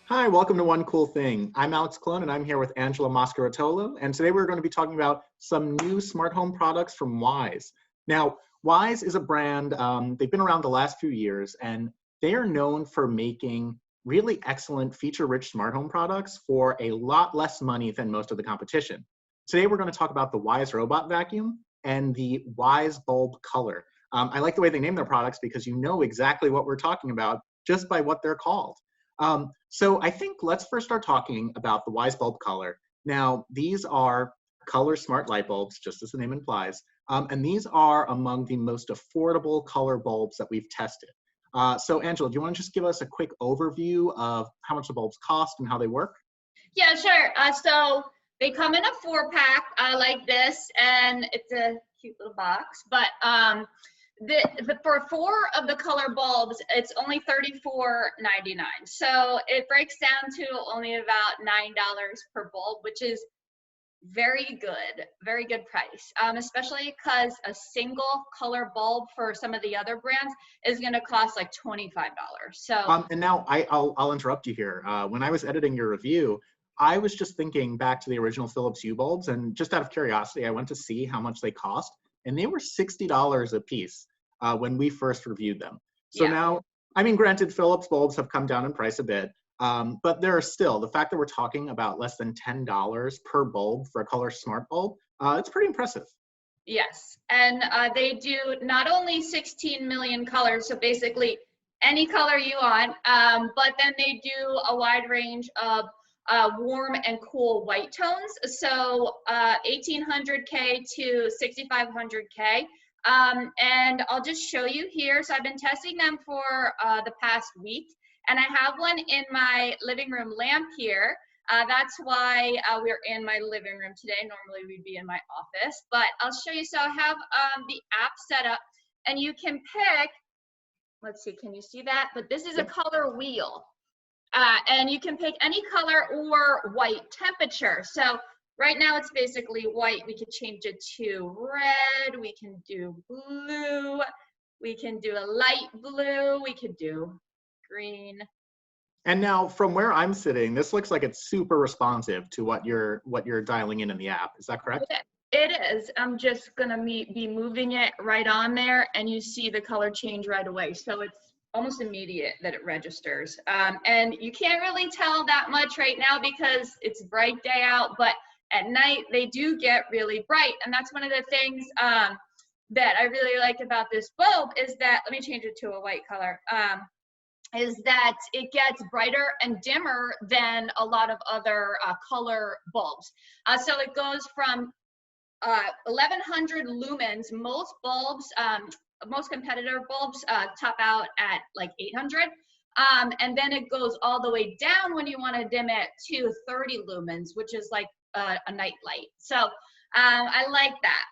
Hi, welcome to One Cool Thing. I'm Alex Clone and I'm here with Angela Mascaratolo. And today we're going to be talking about some new smart home products from Wyze. Now, Wyze is a brand, they've been around the last few years and they are known for making really excellent feature-rich smart home products for a lot less money than most of the competition. Today we're going to talk about the Wyze Robot Vacuum and the Wyze Bulb Color. I like the way they name their products because you know exactly what we're talking about just by what they're called. So I think let's first start talking about the Wyze Bulb Color. Now, these are color smart light bulbs, just as the name implies, and these are among the most affordable color bulbs that we've tested. So Angela, do you want to just give us a quick overview of how much the bulbs cost and how they work? Yeah, sure. So they come in a 4-pack like this, and it's a cute little box. But for 4 of the color bulbs, it's only $34.99. So it breaks down to only about $9 per bulb, which is very good price, especially because a single color bulb for some of the other brands is going to cost like $25. So And now I'll interrupt you here. When I was editing your review, I was just thinking back to the original Philips Hue bulbs, and just out of curiosity, I went to see how much they cost, and they were $60 a piece when we first reviewed them. So yeah. now, I mean, granted, Philips bulbs have come down in price a bit, but there are still, the fact that we're talking about less than $10 per bulb for a color smart bulb, it's pretty impressive. Yes, and they do not only 16 million colors, so basically any color you want, but then they do a wide range of warm and cool white tones, so 1800K to 6500K. And I'll just show you here. So I've been testing them for the past week, and I have one in my living room lamp here. That's why we're in my living room today. Normally we'd be in my office, but I'll show you. So I have the app set up, and you can pick, let's see, can you see that? But this is a color wheel, and you can pick any color or white temperature. So right now it's basically white. We could change it to red, we can do blue, we can do a light blue, we could do green. And now, from where I'm sitting, this looks like it's super responsive to what you're dialing in the app. Is that correct? It is. I'm just gonna be moving it right on there, and you see the color change right away. So it's almost immediate that it registers. And you can't really tell that much right now because it's a bright day out, but at night they do get really bright. And that's one of the things that I really like about this bulb is that, let me change it to a white color. Is that it gets brighter and dimmer than a lot of other color bulbs. So it goes from 1100 lumens. Most bulbs, most competitor bulbs top out at like 800. And then it goes all the way down when you want to dim it to 30 lumens, which is like a night light. So I like that.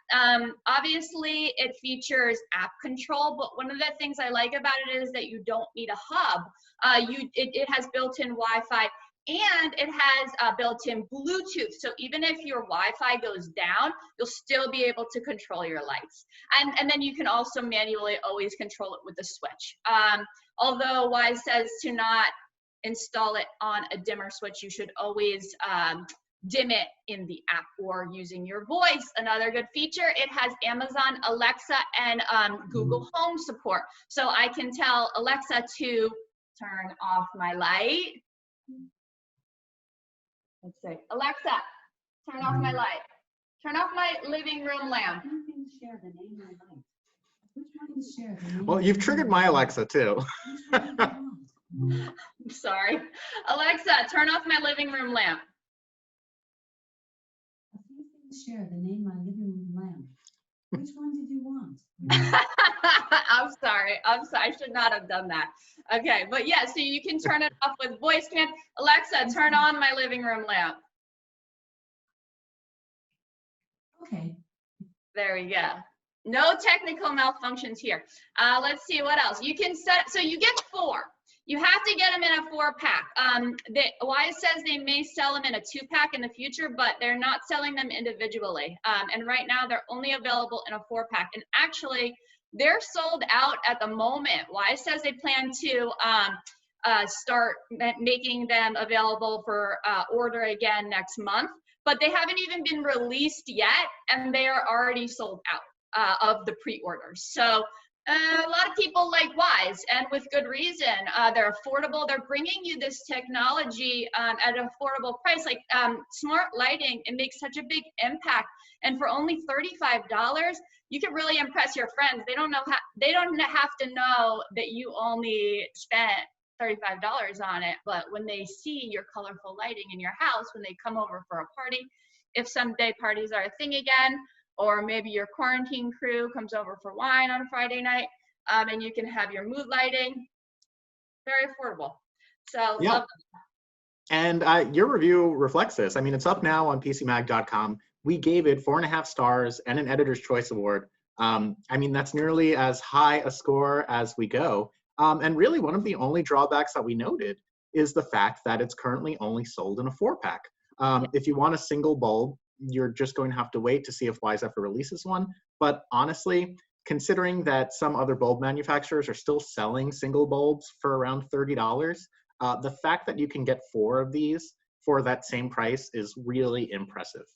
Obviously, it features app control, but one of the things I like about it is that you don't need a hub. It has built-in Wi-Fi, and it has built-in Bluetooth. So even if your Wi-Fi goes down, you'll still be able to control your lights. And then you can also manually always control it with the switch. Although Wyze says to not install it on a dimmer switch, you should always dim it in the app or using your voice. Another good feature, it has Amazon Alexa and Google Home support. So I can tell Alexa to turn off my light. Let's say, Alexa, turn off my light. Turn off my living room lamp. Well, you've triggered my Alexa too. I'm sorry. Alexa, turn off my living room lamp. Share the name my living room lamp. Which one did you want? I'm sorry. I should not have done that. Okay, but yeah, so you can turn it off with voice command. Alexa, turn on my living room lamp. Okay. There we go. No technical malfunctions here. Let's see what else. You can set, so you get 4. You have to get them in a 4-pack. Wyze says they may sell them in a 2-pack in the future, but they're not selling them individually. And right now they're only available in a 4-pack. And actually, they're sold out at the moment. Wyze says they plan to start making them available for order again next month, but they haven't even been released yet, and they are already sold out of the pre-orders. So a lot of people like Wyze, and with good reason. They're affordable. They're bringing you this technology at an affordable price. Like smart lighting, it makes such a big impact. And for only $35, you can really impress your friends. They don't have to know that you only spent $35 on it, but when they see your colorful lighting in your house, when they come over for a party, if someday parties are a thing again, or maybe your quarantine crew comes over for wine on a Friday night, and you can have your mood lighting. Very affordable. So Yeah. love them. And your review reflects this. I mean, it's up now on PCMag.com. We gave it 4.5 stars and an Editor's Choice Award. I mean, that's nearly as high a score as we go. And really, one of the only drawbacks that we noted is the fact that it's currently only sold in a 4-pack. If you want a single bulb, you're just going to have to wait to see if Wyze ever releases one. But honestly, considering that some other bulb manufacturers are still selling single bulbs for around $30, the fact that you can get 4 of these for that same price is really impressive.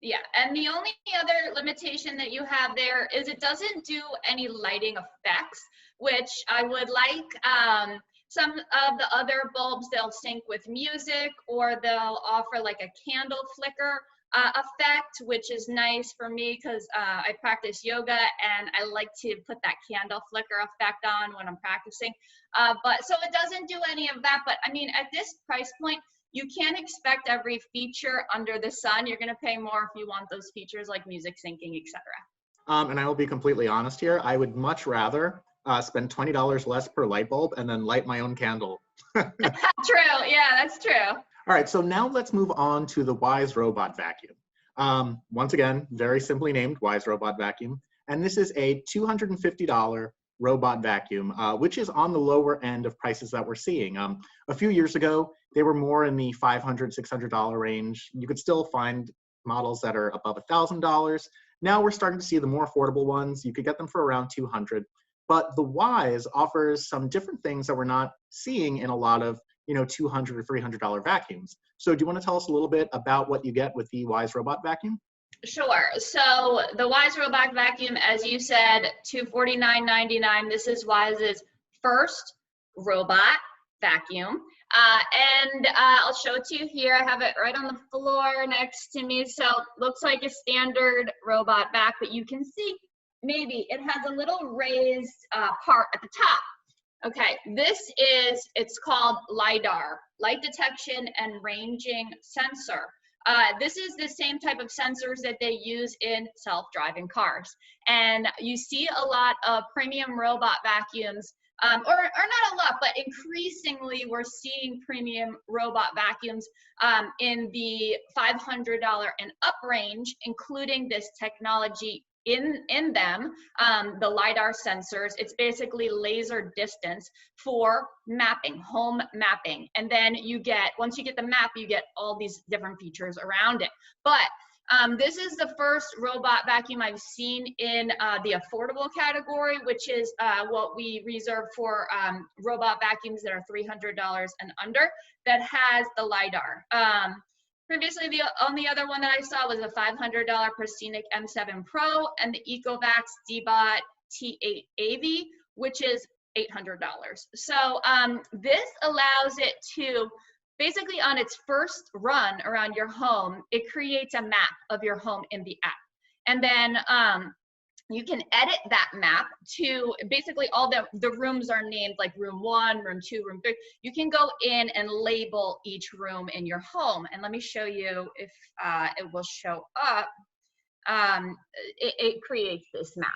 Yeah, and the only other limitation that you have there is it doesn't do any lighting effects, which I would like. Some of the other bulbs, they'll sync with music, or they'll offer like a candle flicker effect, which is nice for me because I practice yoga and I like to put that candle flicker effect on when I'm practicing. But so it doesn't do any of that. But I mean, at this price point, you can't expect every feature under the sun. You're going to pay more if you want those features like music syncing, etc. And I will be completely honest here. I would much rather spend $20 less per light bulb and then light my own candle. True. Yeah, that's true. All right, so now let's move on to the Wyze Robot Vacuum. Once again, very simply named Wyze Robot Vacuum. And this is a $250 robot vacuum, which is on the lower end of prices that we're seeing. A few years ago, they were more in the $500, $600 range. You could still find models that are above $1,000. Now we're starting to see the more affordable ones. You could get them for around $200. But the Wyze offers some different things that we're not seeing in a lot of $200 or $300 vacuums. So do you want to tell us a little bit about what you get with the Wyze Robot Vacuum? Sure. So the Wyze Robot Vacuum, as you said, $249.99. This is Wyze's first robot vacuum. And I'll show it to you here. I have it right on the floor next to me. So looks like a standard robot vac, but you can see maybe it has a little raised part at the top. Okay, it's called LiDAR, light detection and ranging sensor. This is the same type of sensors that they use in self-driving cars. And you see a lot of premium robot vacuums, or not a lot, but increasingly we're seeing premium robot vacuums in the $500 and up range, including this technology in them, the LiDAR sensors. It's basically laser distance for mapping, home mapping. And then once you get the map, you get all these different features around it. But this is the first robot vacuum I've seen in the affordable category, which is what we reserve for robot vacuums that are $300 and under, that has the LiDAR. Previously, the only other one that I saw was a $500 Proscenic M7 Pro and the Ecovacs D-Bot T8 AV, which is $800. So this allows it to, basically on its first run around your home, it creates a map of your home in the app. And then you can edit that map to basically all the rooms are named, like room 1, room 2, room 3. You can go in and label each room in your home. And let me show you if it will show up. It creates this map.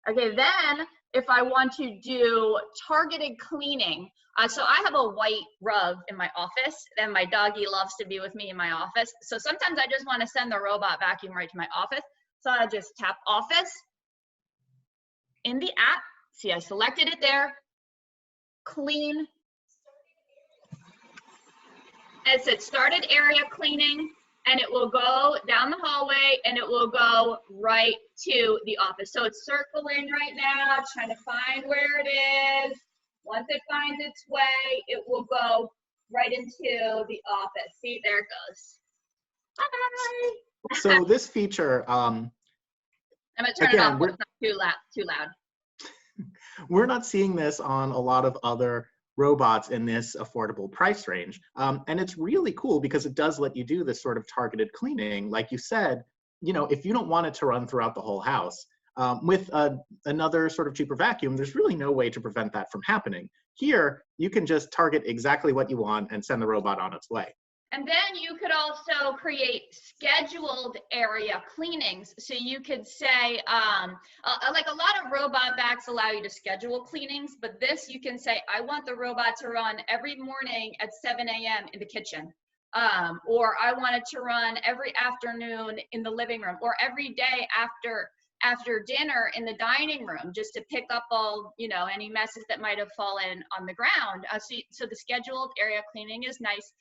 Okay, then if I want to do targeted cleaning, so I have a white rug in my office, and my doggy loves to be with me in my office. So sometimes I just want to send the robot vacuum right to my office. So I just tap office in the app. See, I selected it there. Clean. It said started area cleaning, and it will go down the hallway and it will go right to the office. So it's circling right now, trying to find where it is. Once it finds its way, it will go right into the office. See, there it goes. Bye. So this feature, I'm gonna turn it again, off. It's not too loud. we're not seeing this on a lot of other robots in this affordable price range. And it's really cool because it does let you do this sort of targeted cleaning. Like you said, you know, if you don't want it to run throughout the whole house, with another sort of cheaper vacuum, there's really no way to prevent that from happening. Here, you can just target exactly what you want and send the robot on its way. And then you could also create scheduled area cleanings. So you could say, like a lot of robot vacs allow you to schedule cleanings, but this you can say, I want the robot to run every morning at 7 a.m. in the kitchen. Or I want it to run every afternoon in the living room, or every day after dinner in the dining room, just to pick up all, you know, any messes that might have fallen on the ground. So the scheduled area cleaning is nice.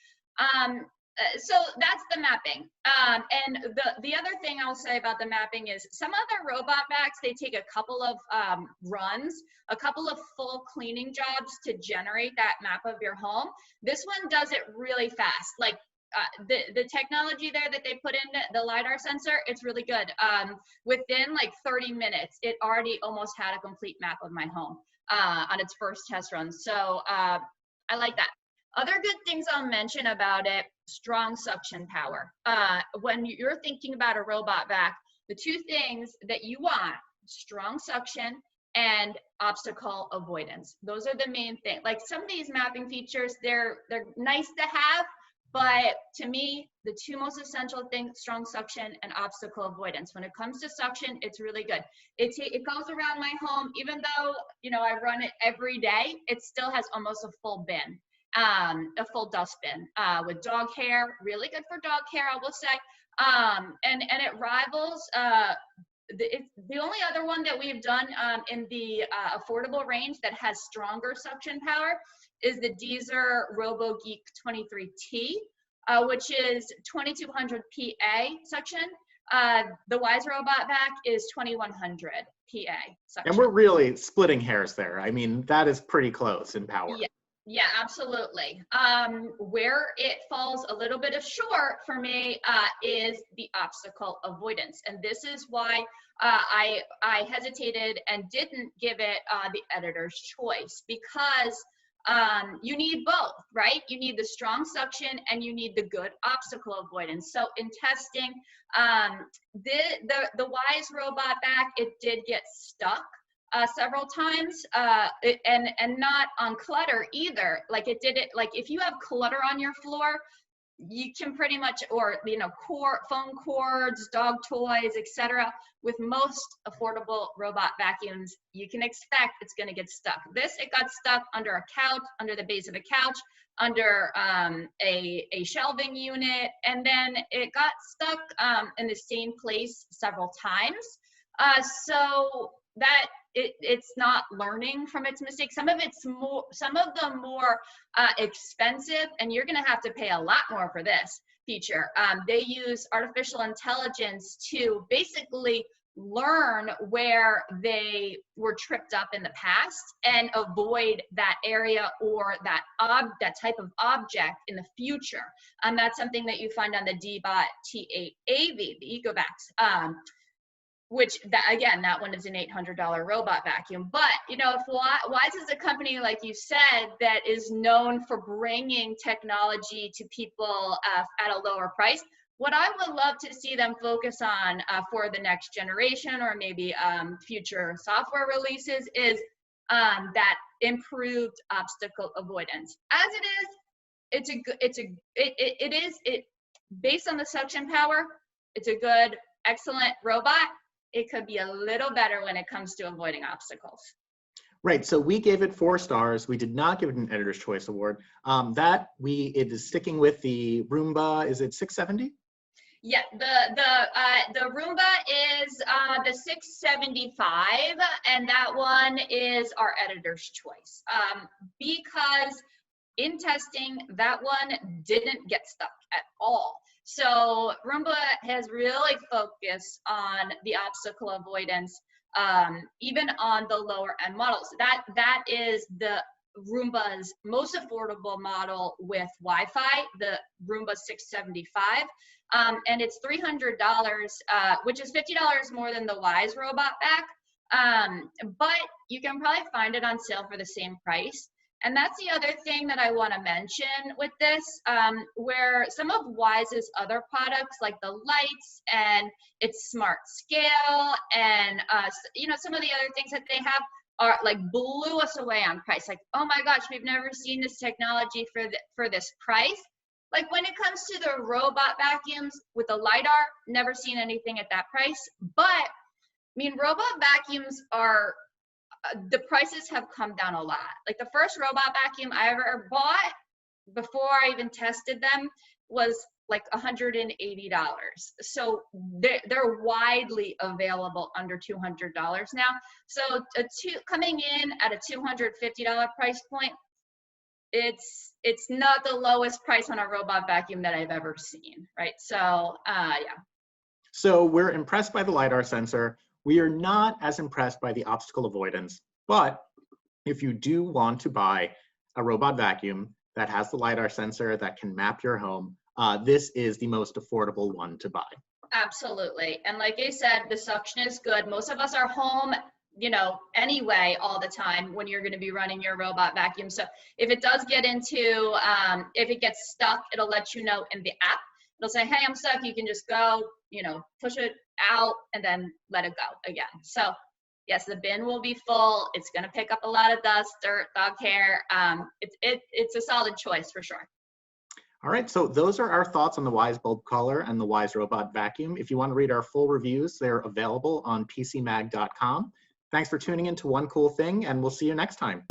So that's the mapping. And the other thing I'll say about the mapping is some other robot vacs, they take a couple of runs, a couple of full cleaning jobs to generate that map of your home. This one does it really fast. Like the technology there that they put in the LiDAR sensor, it's really good. Within like 30 minutes, it already almost had a complete map of my home on its first test run. So I like that. Other good things I'll mention about it, strong suction power. When you're thinking about a robot vac, the two things that you want, strong suction and obstacle avoidance. Those are the main things. Like some of these mapping features, they're nice to have, but to me, the two most essential things, strong suction and obstacle avoidance. When it comes to suction, it's really good. It goes around my home, even though, you know, I run it every day, it still has almost a full bin. A full dustbin with dog hair, really good for dog hair, I will say. And it rivals, the only other one that we've done in the affordable range that has stronger suction power is the Deezer RoboGeek 23T, which is 2200 PA suction. The Wyze robot vac is 2100 PA suction. And we're really splitting hairs there. I mean, that is pretty close in power. Yeah, absolutely. Where it falls a little bit short for me is the obstacle avoidance. And this is why I hesitated and didn't give it the editor's choice, because you need both, right? You need the strong suction and you need the good obstacle avoidance. So in testing, the Wyze robot vac, it did get stuck several times, and not on clutter either. Like it did it, like if you have clutter on your floor, you can pretty much, or you know, phone cords, dog toys, etc. With most affordable robot vacuums, you can expect it's going to get stuck. It got stuck under a couch, under the base of a couch, under a shelving unit, and then it got stuck in the same place several times. So that it's not learning from its mistakes. Some of them more expensive, and you're going to have to pay a lot more for this feature. They use artificial intelligence to basically learn where they were tripped up in the past and avoid that area or that type of object in the future. That's something that you find on the Dbot T8AV, the EcoVacs. Which that one is an $800 robot vacuum. But you know, if Wyze is a company, like you said, that is known for bringing technology to people at a lower price, what I would love to see them focus on for the next generation, or maybe future software releases, is that improved obstacle avoidance. As it is, based on the suction power, it's a good, excellent robot. It could be a little better when it comes to avoiding obstacles. Right, so we gave it 4 stars. We did not give it an Editor's Choice Award. It is sticking with the Roomba, is it 670? Yeah, the Roomba is the 675, and that one is our Editor's Choice. Because in testing, that one didn't get stuck at all. So Roomba has really focused on the obstacle avoidance, even on the lower end models. That is Roomba's most affordable model with Wi-Fi, the Roomba 675. And it's $300, which is $50 more than the Wyze robot vac. But you can probably find it on sale for the same price. And that's the other thing that I want to mention with this, where some of Wyze's other products, like the lights and its smart scale, and some of the other things that they have are like blew us away on price. Like, oh my gosh, we've never seen this technology for this price. Like when it comes to the robot vacuums with the LiDAR, never seen anything at that price. But I mean, robot vacuums are, the prices have come down a lot. Like the first robot vacuum I ever bought before I even tested them was like $180. So they're widely available under $200 now. So coming in at a $250 price point, it's not the lowest price on a robot vacuum that I've ever seen, right? So yeah. So we're impressed by the LiDAR sensor. We are not as impressed by the obstacle avoidance, but if you do want to buy a robot vacuum that has the LiDAR sensor that can map your home, this is the most affordable one to buy. Absolutely. And like I said, the suction is good. Most of us are home, anyway, all the time when you're going to be running your robot vacuum. So if it does get into, if it gets stuck, it'll let you know in the app. It'll say, hey, I'm stuck. You can just go, push it out and then let it go again. So yes, the bin will be full. It's going to pick up a lot of dust, dirt, dog hair. It's a solid choice for sure. All right, so those are our thoughts on the Wyze bulb color and the Wyze robot vacuum. If you want to read our full reviews, they're available on pcmag.com. Thanks for tuning in to One Cool Thing, and we'll see you next time.